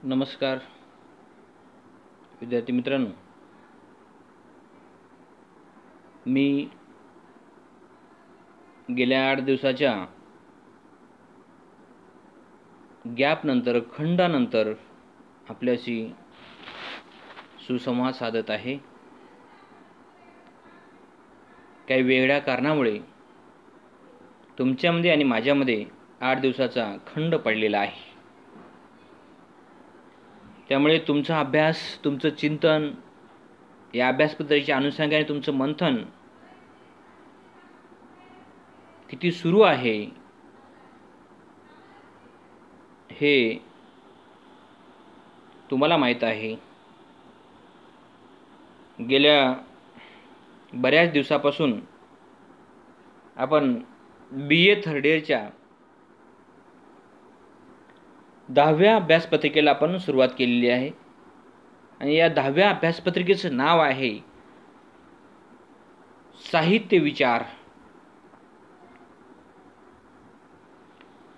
नमस्कार विद्यार्थी मित्रांनो, मी गेल्या 8 दिवसाच्या गॅपनंतर खंडानंतर आपल्याशी सुसंवाद साधत आहे. काही वेगळ्या कारणामुळे तुमच्यामध्ये आणि माझ्यामध्ये 8 दिवसाचा खंड पडलेला आहे. त्यामुळे तुमचा अभ्यास, तुमचं चिंतन, या अभ्यासपद्धतीच्या अनुषंगाने तुमचं मंथन किती सुरू आहे हे तुम्हाला माहीत आहे. गेल्या बऱ्याच दिवसापासून आपण BA थर्ड इयरच्या 10व्या अभ्यासपत्रिकेला आपण सुरुवात केलेली आहे आणि या 10व्या अभ्यासपत्रिकेचं नाव आहे साहित्य विचार.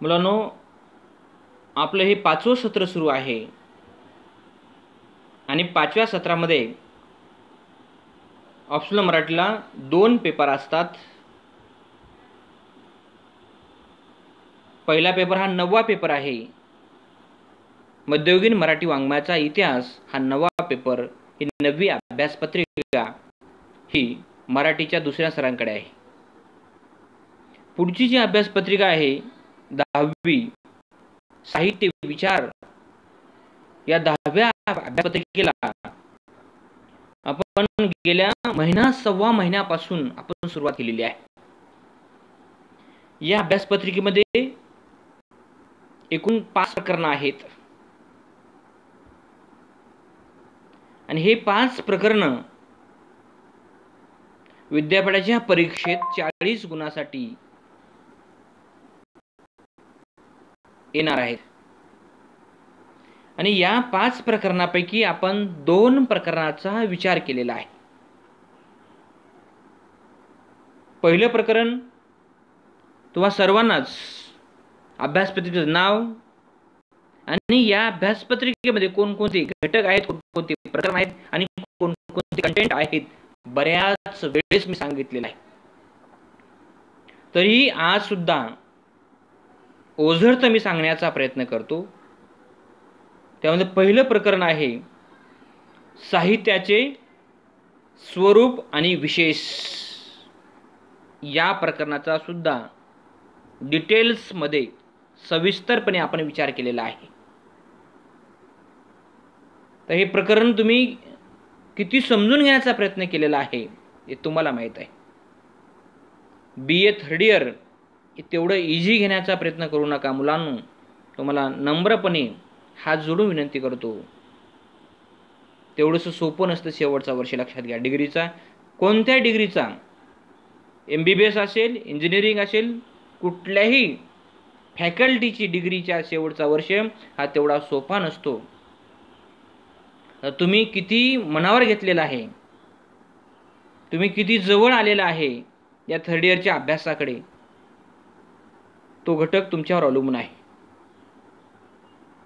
मुलांनो, आपलं हे 5वं सत्र सुरू आहे आणि 5व्या सत्रामध्ये ऑप्शनल मराठीला 2 पेपर असतात. पहिला पेपर हा 9वा पेपर आहे. मध्ययुगीन मराठी वाङ्मयाचा इतिहास हा 9वा पेपर. ही 9वी अभ्यासपत्रिका ही मराठीच्या दुसऱ्या सरांकडे आहे. पुढची जी अभ्यासपत्रिका आहे 10वी साहित्य विचार, या 10व्या अभ्यासपत्रिकेला आपण गेल्या सव्वा महिन्यापासून आपण सुरुवात केलेली आहे. या अभ्यासपत्रिकेमध्ये एकूण 5 प्रकरणं आहेत आणि हे 5 प्रकरणं विद्यापीठाच्या परीक्षेत 40 गुणासाठी येणार आहेत आणि या 5 प्रकरणापैकी आपण 2 प्रकरणाचा विचार केलेला आहे. पहिलं प्रकरण तुम्हा सर्वांनाच अभ्यासपत्रिकेचं नाव आणि या अभ्यासपत्रिकेमध्ये कोणकोणते घटक आहेत, कोणकोणते प्रकरण आहेत आणि कोणकोणते कंटेंट आहेत बऱ्याच वेळेस मी सांगितलेलं आहे. तरी आज सुद्धा ओझरत मी सांगण्याचा प्रयत्न करतो. त्यामध्ये पहिलं प्रकरण आहे साहित्याचे स्वरूप आणि विशेष. या प्रकरणाचा सुद्धा डिटेल्समध्ये सविस्तरपणे आपण विचार केलेला आहे. तर हे प्रकरण तुम्ही किती समजून घेण्याचा प्रयत्न केलेला आहे हे तुम्हाला माहीत आहे. BA थर्ड इयर हे तेवढं इझी घेण्याचा प्रयत्न करू नका मुलांनो. तुम्हाला नम्रपणे हात जोडून विनंती करतो. तेवढंसं सोपं नसतं शेवटचा वर्ष, लक्षात घ्या. डिग्रीचा, कोणत्या डिग्रीचा, MBBS असेल, इंजिनिअरिंग असेल, कुठल्याही फॅकल्टीची डिग्रीच्या शेवटचा वर्ष हा तेवढा सोपा नसतो. तुम्ही किती मनावर घेतलेला आहे, तुम्ही किती जवळ आलेला आहे या थर्ड इयरच्या अभ्यासाकडे, तो घटक तुमच्यावर अवलंबून आहे.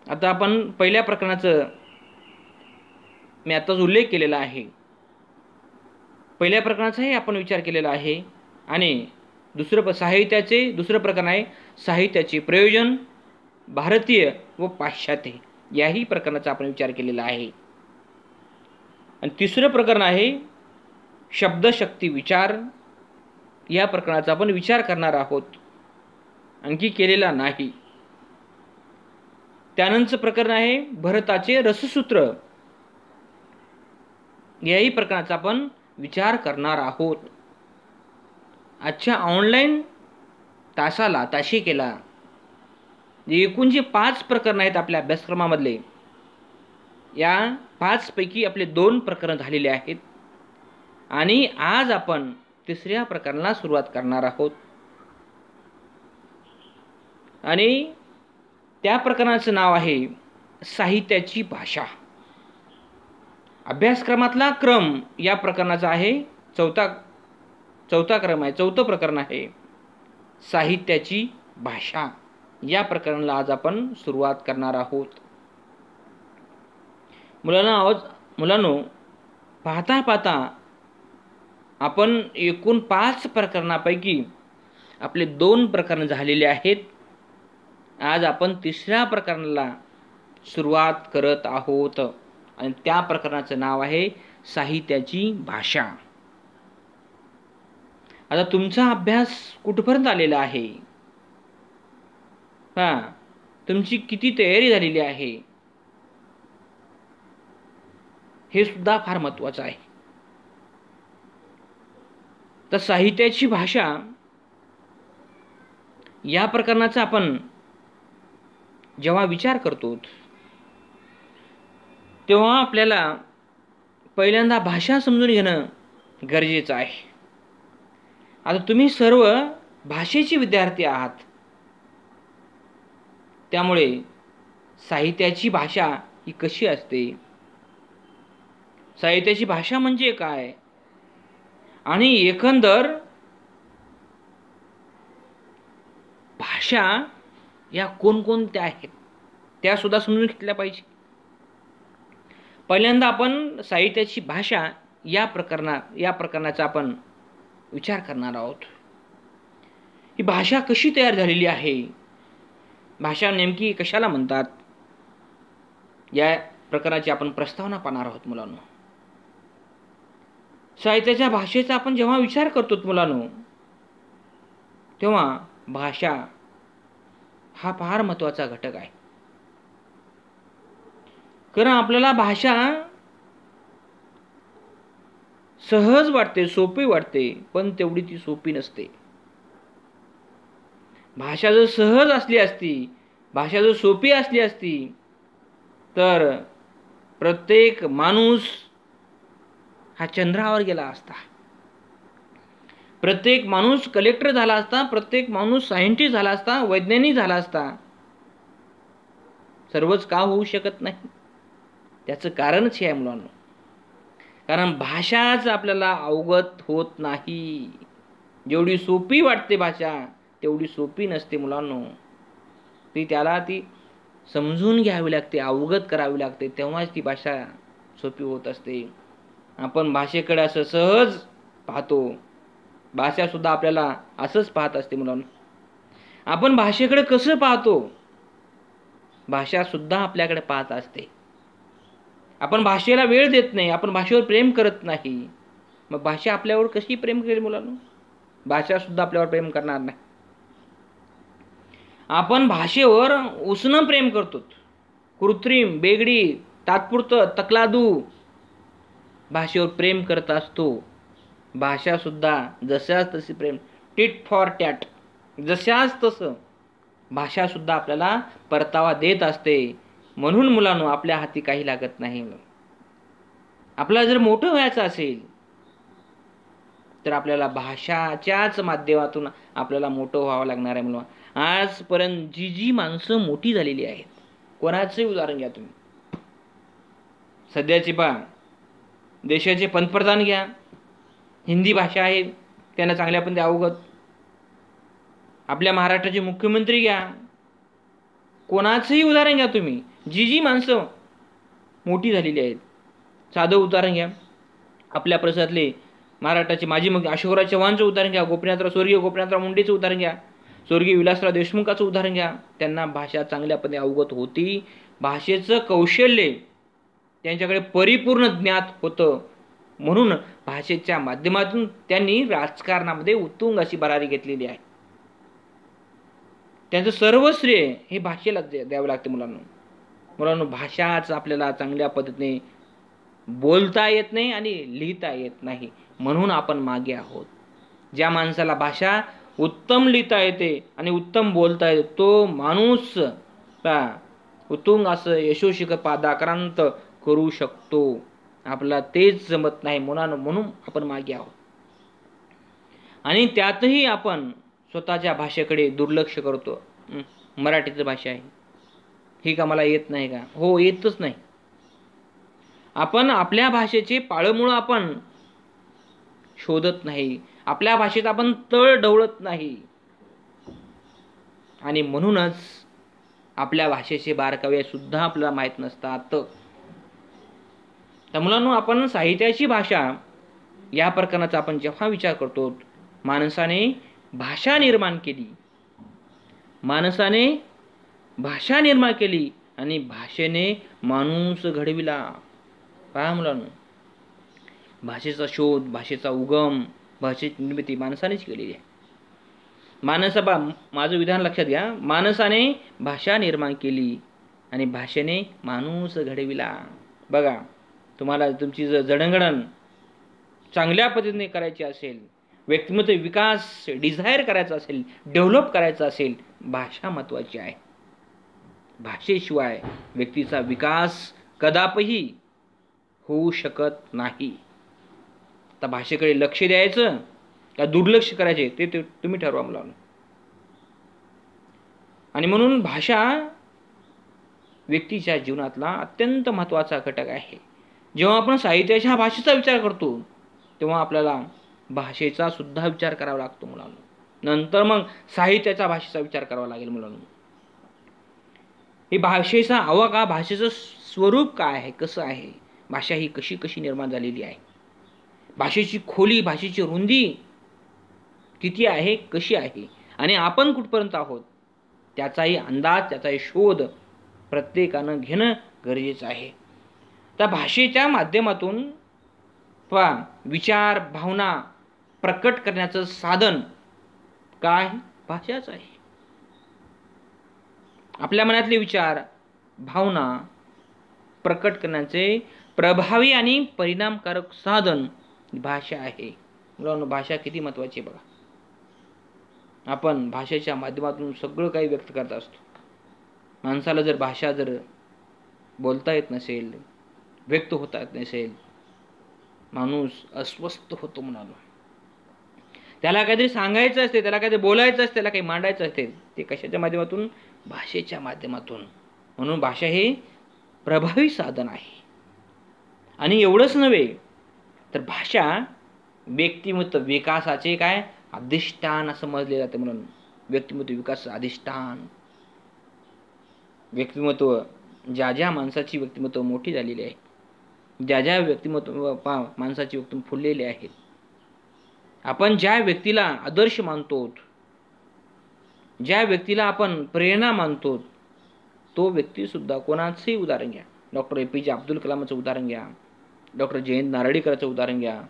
आता आपण पहिल्या प्रकरणाचं मी आताच उल्लेख केलेला आहे. पहिल्या प्रकरणाचाही आपण विचार केलेला आहे आणि साहित्याचे दुसरं प्रकरण आहे साहित्याचे प्रयोजन भारतीय व पाश्चात्य. याही प्रकरणाचा आपण विचार केलेला आहे. आणि तिसरं प्रकरण आहे शब्दशक्ती विचार. या प्रकरणाचा आपण विचार करणार आहोत, आणखी केलेला नाही. त्यानंतर प्रकरण आहे भरताचे रससूत्र. याही प्रकरणाचा आपण विचार करणार आहोत. आजच्या ऑनलाईन तासिकेला एकूण जे 5 प्रकरण आहेत आपल्या अभ्यासक्रमामधले, या 5 पैकी आपले 2 प्रकरण झालेले आहेत आणि आज आपण तिसऱ्या प्रकरणाला सुरुवात करणार आहोत. आणि त्या प्रकरणाचं नाव आहे साहित्याची भाषा. अभ्यासक्रमातला क्रम या प्रकरणाचा आहे चौथा क्रम आहे, 4थं प्रकरण आहे साहित्याची भाषा. या प्रकरणाला आज आपण सुरुवात करणार आहोत. मुलांनो, पाहता पाहता आपण एकूण 5 प्रकरणापैकी आपले 2 प्रकरण झालेले आहेत. आज आपण 3ऱ्या प्रकरणाला सुरुवात करत आहोत आणि त्या प्रकरणाचं नाव आहे साहित्याची भाषा. आता तुमचा अभ्यास कुठपर्यंत आलेला आहे? तुमची किती तयारी झालेली आहे हे सुद्धा फार महत्त्वाचं आहे. तर साहित्याची भाषा या प्रकरणाचा आपण जेव्हा विचार करतो तेव्हा आपल्याला पहिल्यांदा भाषा समजून घेणं गरजेचं आहे. आता तुम्ही सर्व भाषेचे विद्यार्थी आहात, त्यामुळे साहित्याची भाषा ही कशी असते, साहित्याची भाषा म्हणजे काय, आणि एकंदर भाषा या कोणकोणत्या आहेत त्या सुद्धा समजून घेतल्या पाहिजे. पहिल्यांदा आपण साहित्याची भाषा या प्रकरणाचा आपण विचार करणार आहोत. ही भाषा कशी तयार झालेली आहे, भाषा नेमकी कशाला म्हणतात, या प्रकाराची आपण प्रस्तावना पाहणार आहोत मुलांनो. साहित्याच्या भाषेचा आपण जेव्हा विचार करतो मुलांनो, तेव्हा भाषा हा फार महत्त्वाचा घटक आहे. कारण आपल्याला भाषा सहज वाटते, सोपी वाटते, पण तेवढी ती सोपी नसते. भाषा जर सहज असली असती, भाषा जर सोपी असली असती, तर प्रत्येक माणूस हा चंद्रावर गेला असता, प्रत्येक माणूस कलेक्टर झाला असता, प्रत्येक माणूस सायंटिस्ट झाला असता, वैज्ञानिक झाला असता. सर्वच का होऊ शकत नाही? त्याचं कारणच हे आहे मुलांनो, कारण भाषाच आपल्याला अवगत होत नाही. जेवढी सोपी वाटते भाषा तेवढी सोपी नसते मुलांनो. त्याला ती समजून घ्यावी लागते, अवगत करावी लागते, तेव्हाच ती भाषा सोपी होत असते. आपण भाषेकडे असं सहज पाहतो, भाषा सुद्धा आपल्याला असंच पाहत असते मुलांनो. आपण भाषेकडे कसं पाहतो, भाषा सुद्धा आपल्याकडे पाहत असते. आपण भाषेला वेळ देत नाही, आपण भाषेवर प्रेम करत नाही, मग भाषा आपल्यावर कशी प्रेम करेल मुलांनो? भाषा सुद्धा आपल्यावर प्रेम करणार नाही. आपण भाषेवर उसनं प्रेम करतो, कृत्रिम, बेगडी, तात्पुरतं, तकलादू भाषेवर प्रेम करत असतो. भाषा सुद्धा जशाच तशी प्रेम, टिट फॉर टॅट, जशाच तसं भाषा सुद्धा आपल्याला परतावा देत असते. म्हणून मुलांनो, आपल्या हाती काही लागत नाही. आपल्याला जर मोठं व्हायचं असेल तर आपल्याला भाषाच्याच माध्यमातून आपल्याला मोठं व्हावं लागणार आहे मुलांनो. आजपर्यंत जी माणसं मोठी झालेली आहेत, कोणाचंही उदाहरण घ्या तुम्ही, सध्याचे पहा, देशाचे पंतप्रधान घ्या, हिंदी भाषा आहे त्यांना चांगल्यापणे अवगत. आपल्या महाराष्ट्राचे मुख्यमंत्री घ्या, कोणाचंही उदाहरण घ्या तुम्ही, जी माणसं मोठी झालेली आहेत. साधं उदाहरण घ्या, आपल्या परिसरातले महाराष्ट्राचे माजी मुख्यमंत्री अशोकराव चव्हाणचं उदाहरण घ्या, स्वर्गीय गोपीनाथराव मुंडेचं उदाहरण घ्या, स्वर्गीय विलासराव देशमुखाचं उदाहरण घ्या. त्यांना भाषा चांगल्यापणे अवगत होती, भाषेचं कौशल्य त्यांच्याकडे परिपूर्ण ज्ञात होतं. म्हणून भाषेच्या माध्यमातून त्यांनी राजकारणामध्ये उत्तुंग अशी भरारी घेतलेली आहे. त्यांचं सर्व श्रेय हे भाषेला द्यावं लागते मुलांनो. भाषाच आपल्याला चांगल्या पद्धतीने बोलता येत नाही आणि लिहिता येत नाही, म्हणून आपण मागे आहोत. ज्या माणसाला भाषा उत्तम लिहिता येते आणि उत्तम बोलता येते, तो माणूस उत्तुंग असं यशस्वी पदाक्रांत करू शकतो. आपल्याला तेच जमत नाही म्हणून आपण मागे आहोत. आणि त्यातही आपण स्वतःच्या भाषेकडे दुर्लक्ष करतो. मराठीची भाषा आहे ही का मला येत नाही का? हो, येतच नाही. आपण आपल्या भाषेचे पाळमुळं आपण शोधत नाही, आपल्या भाषेत आपण तळ ढवळत नाही, आणि म्हणूनच आपल्या भाषेचे बारकावे सुद्धा आपल्याला माहीत नसतात. तर मुलांनो, आपण साहित्याची भाषा या प्रकरणाचा आपण जेव्हा विचार करतो, माणसाने भाषा निर्माण केली, माणसाने भाषा निर्माण केली आणि भाषेने माणूस घडविला. पहा मुलांनो, भाषेचा शोध, भाषेचा उगम, भाषेची निर्मिती माणसानेच केलेली आहे. माझं विधान लक्षात घ्या, माणसाने भाषा निर्माण केली आणि भाषेने माणूस घडविला. बघा, तुम्हाला तुमची जर जडणघडण चांगल्या पद्धतीने करायची असेल, व्यक्तिमत्व विकास डिझायर करायचा असेल, डेव्हलप करायचा असेल, भाषा महत्त्वाची आहे. भाषेशिवाय व्यक्तीचा विकास कदापि होऊ शकत नाही. आता भाषेकडे लक्ष द्यायचं का दुर्लक्ष करायचे ते तुम्ही ठरवा मुलांनो. आणि म्हणून भाषा व्यक्तीच्या जीवनातला अत्यंत महत्त्वाचा घटक आहे. जेव्हा आपण साहित्याच्या भाषेचा विचार करतो तेव्हा आपल्याला भाषेचा सुद्धा विचार करावा लागतो मुलांनो. नंतर मग साहित्याच्या भाषेचा विचार करावा लागेल मुलांनो. ही भाषेचा आवाका, भाषेचं स्वरूप काय आहे, कसं आहे, भाषा ही कशी कशी निर्माण झालेली आहे, भाषेची खोली, भाषेची रुंदी किती आहे, कशी आहे, आणि आपण कुठपर्यंत आहोत त्याचाही अंदाज, त्याचाही शोध प्रत्येकानं घेणं गरजेचं आहे. त्या भाषेच्या माध्यमातून विचार, भावना प्रकट करण्याचं साधन काय, भाषाच आहे. आपल्या मनातले विचार, भावना प्रकट करण्याचे प्रभावी आणि परिणामकारक साधन भाषा आहे. मुलांनो, भाषा किती महत्त्वाची आहे बघा. आपण भाषेच्या माध्यमातून सगळं काही व्यक्त करत असतो. माणसाला जर भाषा बोलता येत नसेल, व्यक्त होता येत नसेल, माणूस अस्वस्थ होतो मुलांनो. त्याला काहीतरी सांगायचं असते, त्याला काहीतरी बोलायचं असते, त्याला काही मांडायचं असते, ते कशाच्या माध्यमातून, भाषेच्या माध्यमातून. म्हणून भाषा हे प्रभावी साधन आहे. आणि एवढंच नव्हे तर भाषा व्यक्तिमत्व विकासाचे काय अधिष्ठान असं समजले जाते. म्हणून व्यक्तिमत्व विकास अधिष्ठान, व्यक्तिमत्व ज्या माणसाची व्यक्तिमत्व मोठी झालेली आहे, ज्या व्यक्तिमत्व माणसाची व्यक्तिमत्व फुललेले आहेत, आपण ज्या व्यक्तीला आदर्श मानतो, ज्या व्यक्तीला आपण प्रेरणा मानतो, तो व्यक्ती सुद्धा कोणाचंही उदाहरण घ्या. डॉक्टर APJ अब्दुल कलामचं उदाहरण घ्या, डॉक्टर जयंत नारळीकरचं उदाहरण घ्या,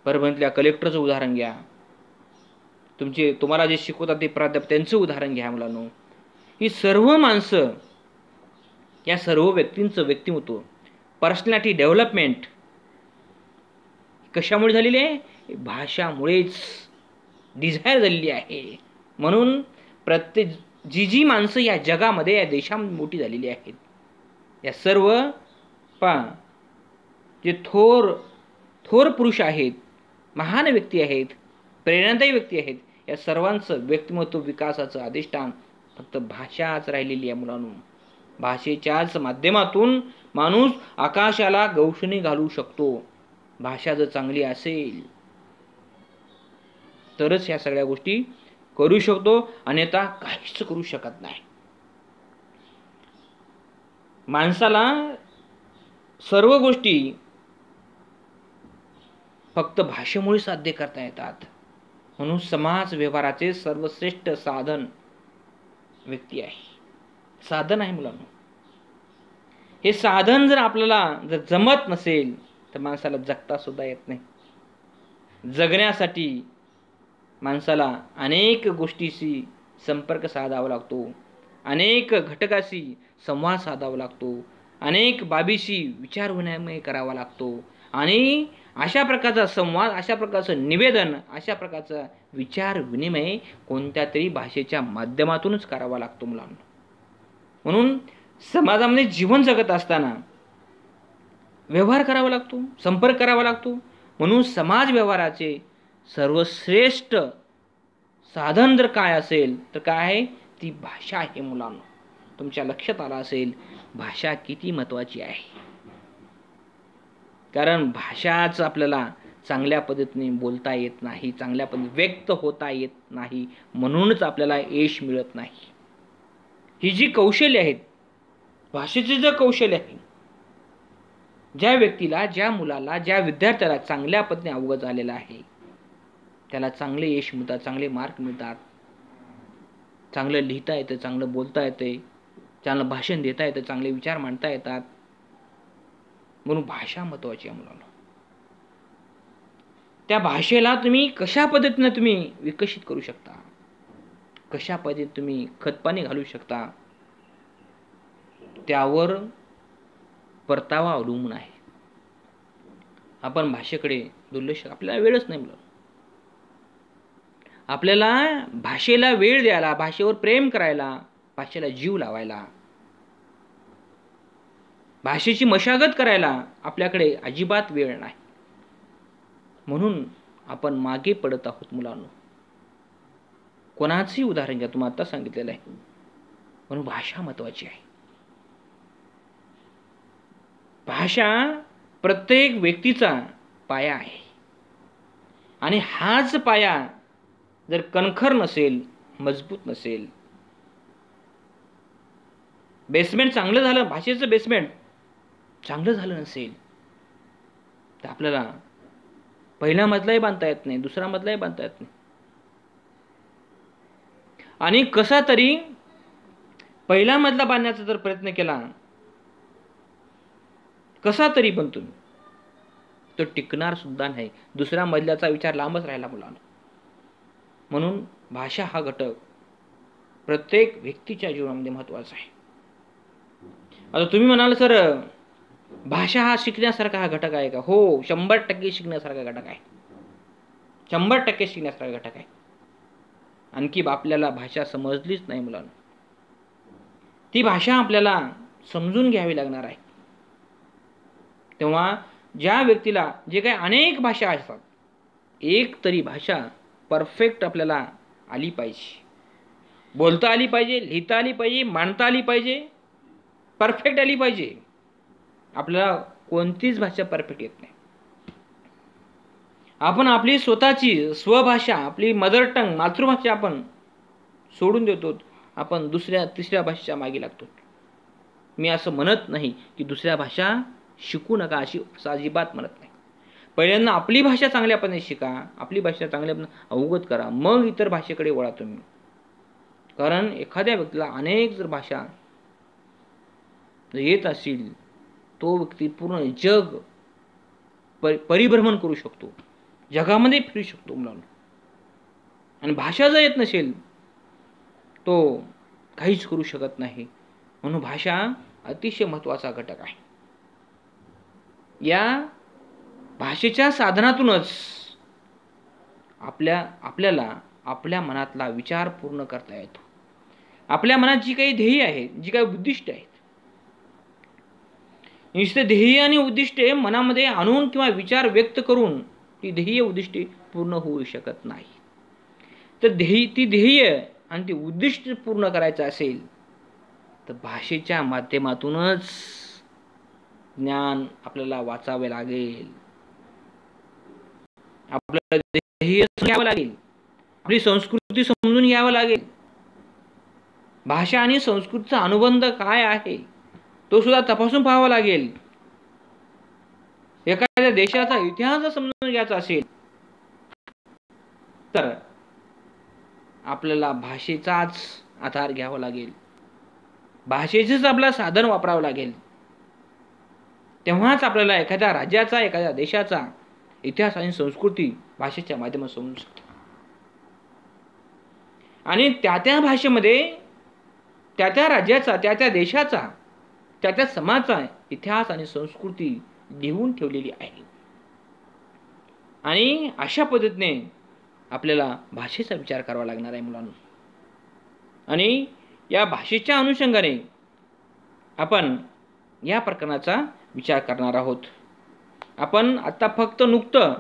परभणीतल्या कलेक्टरचं उदाहरण घ्या, तुम्हाला जे शिकवतात ते प्राध्यापक त्यांचं उदाहरण घ्या मुलांनो. ही सर्व माणसं, या सर्व व्यक्तींचं व्यक्तिमत्व, पर्सनॅलिटी डेव्हलपमेंट कशामुळे झालेली आहे, भाषामुळेच डिझायर झालेली आहे. म्हणून प्रत्येक जी माणसं या जगामध्ये, या देशामध्ये मोठी झालेली आहेत, या सर्व जे थोर पुरुष आहेत, महान व्यक्ती आहेत, प्रेरणादायी व्यक्ती आहेत, या सर्वांचं व्यक्तिमत्व विकासाचं अधिष्ठान फक्त भाषाच राहिलेली आहे मुलांनो. भाषेच्याच माध्यमातून माणूस आकाशाला गवसणी घालू शकतो. भाषा जर चांगली असेल तरच ह्या सगळ्या गोष्टी करू शकतो, अन्यथा काहीच करू शकत नाही. माणसाला सर्व गोष्टी फक्त भाषेमुळे साध्य करता येतात. म्हणून समाज व्यवहाराचे सर्वश्रेष्ठ साधन व्यक्ती आहे, साधन आहे मुलांनो. हे साधन जर आपल्याला जमत नसेल तर माणसाला जगता सुद्धा येत नाही. जगण्यासाठी माणसाला अनेक गोष्टीशी संपर्क साधावा लागतो, अनेक घटकाशी संवाद साधावा लागतो, अनेक बाबीशी विचार विनिमय करावा लागतो, आणि अशा प्रकारचा संवाद, अशा प्रकारचं निवेदन, अशा प्रकारचा विचार विनिमय कोणत्या तरी भाषेच्या माध्यमातूनच करावा लागतो मुलांना. म्हणून समाजामध्ये जीवन जगत असताना व्यवहार करावा लागतो, संपर्क करावा लागतो. म्हणून समाज व्यवहाराचे सर्वश्रेष्ठ साधन जर काय असेल तर काय आहे, ती भाषा आहे मुलांना. तुमच्या लक्षात आलं असेल भाषा किती महत्त्वाची आहे. कारण भाषाच आपल्याला चांगल्या पद्धतीने बोलता येत नाही, चांगल्या पद्धतीने व्यक्त होता येत नाही, म्हणूनच आपल्याला यश मिळत नाही. ही जी कौशल्य आहेत, भाषेचे जे कौशल्य आहे, ज्या व्यक्तीला, ज्या मुलाला, ज्या विद्यार्थ्याला चांगल्या पद्धतीने अवगत झालेला आहे, त्याला चांगले यश मिळतात, चांगले मार्क मिळतात, चांगलं लिहिता येतं, चांगलं बोलता येते, चांगलं भाषण देता येतं, चांगले विचार मांडता येतात. म्हणून भाषा महत्त्वाची आहे मुलांना. त्या भाषेला तुम्ही कशा पद्धतीने तुम्ही विकसित करू शकता, कशा पद्धतीने तुम्ही खतपाणी घालू शकता, त्यावर परतावा अवलंबून आहे. आपण भाषेकडे दुर्लक्ष, आपल्याला वेळच नाही मुलं. आपल्याला भाषेला वेळ द्यायला, भाषेवर प्रेम करायला, भाषेला जीव लावायला, भाषेची मशागत करायला आपल्याकडे अजिबात वेळ नाही. म्हणून आपण मागे पडत आहोत मुलांनो. कोणाचंही उदाहरण घ्या, तुम्हाला आता सांगितलेलं आहे. म्हणून भाषा महत्त्वाची आहे. भाषा प्रत्येक व्यक्तीचा पाया आहे. आणि हाच पाया जर कणखर नसेल, मजबूत नसेल, बेसमेंट चांगलं झालं, भाषेचं बेसमेंट चांगलं झालं नसेल, तर आपल्याला पहिला मजलाही बांधता येत नाही, दुसरा मजलाही बांधता येत नाही. आणि कसा तरी पहिला मजला बांधण्याचा जर प्रयत्न केला, कसा तरी पण तुम्ही, तो टिकणार सुद्धा नाही. दुसऱ्या मजल्याचा विचार लांबच राहिला मुलांना. म्हणून भाषा हा घटक प्रत्येक व्यक्तीच्या जीवनामध्ये महत्त्वाचा आहे. आता तुम्ही म्हणाल सर, भाषा हा शिकण्यासारखा हा घटक आहे का? हो, 100% शिकण्यासारखा घटक आहे. 100% शिकण्यासारखा घटक आहे. आणखी आपल्याला भाषा समजलीच नाही मुलांना, ती भाषा आपल्याला समजून घ्यावी लागणार आहे. तेव्हा ज्या व्यक्तीला जे काही अनेक भाषा असतात, एक तरी भाषा परफेक्ट आपल्याला आली पाहिजे, बोलता आली पाहिजे, लिहिता आली पाहिजे, मांडता आली पाहिजे, परफेक्ट आली पाहिजे. आपल्याला कोणतीच भाषा परफेक्ट येत नाही. आपण आपली स्वतःची स्वभाषा, आपली मदर टंग, मातृभाषा आपण सोडून देतो. आपण दुसऱ्या तिसऱ्या भाषेच्या मागे लागतो. मी असं म्हणत नाही की दुसऱ्या भाषा शिकू नका, असं अजिबात म्हणत नाही. पहिल्यांदा आपली भाषा चांगल्यापणे शिका, आपली भाषा चांगल्यापणे अवगत करा, मग इतर भाषेकडे वळा तुम्ही. कारण एखाद्या व्यक्तीला अनेक जर भाषा येत असतील, तो व्यक्ती पूर्ण जग परिभ्रमण करू शकतो, जगामध्ये फिरू शकतो मुलांना. आणि भाषा जर येत नसेल, तो काहीच करू शकत नाही. म्हणून भाषा अतिशय महत्त्वाचा घटक आहे. या भाषेच्या साधनातूनच आपल्याला आपल्या मनातला विचार पूर्ण करता येतो. आपल्या मनात जी काही ध्येय आहेत, जी काही उद्दिष्ट आहेत, नुसते ध्येय आणि उद्दिष्टे मनामध्ये आणून किंवा विचार व्यक्त करून ती ध्येय उद्दिष्टे पूर्ण होऊ शकत नाही. तर ती ध्येय आणि ती उद्दिष्ट पूर्ण करायचं असेल तर भाषेच्या माध्यमातूनच ज्ञान आपल्याला वाचावे लागेल, आपल्याला ध्येय घ्यावं लागेल, आपली संस्कृती समजून घ्यावं लागेल. भाषा आणि संस्कृतीचा अनुबंध काय आहे तो सुद्धा तपासून पाहावा लागेल. एखाद्या देशाचा इतिहास समजून घ्यायचा असेल तर आपल्याला भाषेचाच आधार घ्यावा लागेल, भाषेचेच आपलं साधन वापरावं लागेल. तेव्हाच आपल्याला एखाद्या राज्याचा, एखाद्या देशाचा इतिहास आणि संस्कृती भाषेच्या माध्यमातून समजू शकते. आणि त्या भाषेमध्ये त्या राज्याचा, त्या देशाचा, त्या समाजाचा इतिहास आणि संस्कृती लिहून ठेवलेली आहे. आणि अशा पद्धतीने आपल्याला भाषेचा विचार करावा लागणार आहे मुलांना. आणि या भाषेच्या अनुषंगाने आपण या प्रकरणाचा विचार करणार आहोत. आपण आता फक्त नुकतं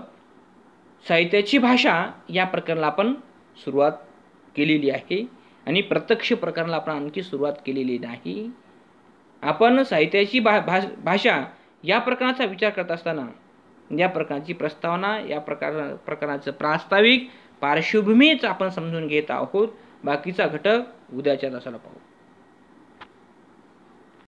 साहित्याची भाषा या प्रकरणाला आपण सुरुवात केलेली आहे आणि प्रत्यक्ष प्रकरणाला आपण आणखी सुरुवात केलेली नाही. आपण साहित्याची भाषा या प्रकरणाचा विचार करत असताना या प्रकारची प्रस्तावना, या प्रकरणाचं प्रास्ताविक पार्श्वभूमीच आपण समजून घेत आहोत. बाकीचा घटक उद्याच्या तासाला पाहू.